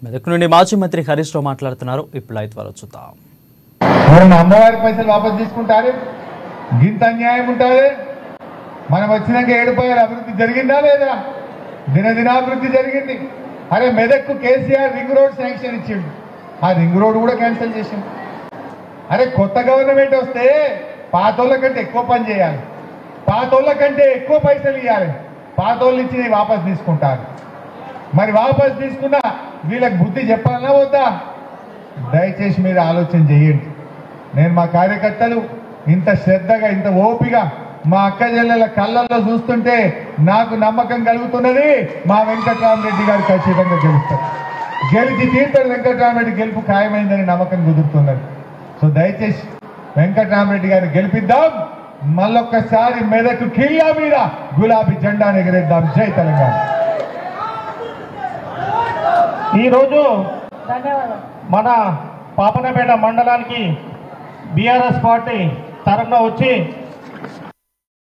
మెదక్ నుండి మాజీ మంత్రి హరీష్ రావు మాట్లాడుతున్నారు. ఇప్పుడు లైవ్ ద్వారా చూద్దాం. అమ్మవారి పైసలు వాపసు తీసుకుంటారు, గింత అన్యాయం ఉంటుంది. మనం వచ్చినాక 7 రూపాయల అభివృద్ధి జరిగిందా లేదా? దినదినాభివృద్ధి జరిగింది. అరే మెదక్కు కేసీఆర్ రింగ్ రోడ్ శాంక్షన్ ఇచ్చిండు, ఆ రింగ్ రోడ్ కూడా క్యాన్సిల్ చేసిండు. అరే కొత్త గవర్నమెంట్ వస్తే పాతోళ్ళ కంటే ఎక్కువ పని చేయాలి, పాతోళ్ళ కంటే ఎక్కువ పైసలు ఇవ్వాలి. పాతోళ్ళు ఇచ్చి వాపసు తీసుకుంటారు. మరి వాపసు తీసుకున్న వీళ్ళకి బుద్ధి చెప్పాలన్నా వద్దా? దయచేసి మీరు ఆలోచన చేయండి. నేను మా కార్యకర్తలు ఇంత శ్రద్ధగా ఇంత ఓపిగా మా అక్క చెల్లెల కళ్ళల్లో చూస్తుంటే నాకు నమ్మకం కలుగుతున్నది. మా వెంకటరామరెడ్డి గారు ఖచ్చితంగా గెలుస్తారు, గెలిచి తీర్థం. వెంకటరామరెడ్డి గెలుపు ఖాయమైందని నమ్మకం కుదురుతున్నది. సో దయచేసి వెంకటరామరెడ్డి గారిని గెలిపిద్దాం. మళ్ళొక్కసారి మెదక్ కిల్లా మీద గులాబీ జెండాను ఎగరేద్దాం. జై తెలంగాణ. ఈరోజు మన పాపన్నపేట మండలానికి బీఆర్ఎస్ పార్టీ తరఫున వచ్చి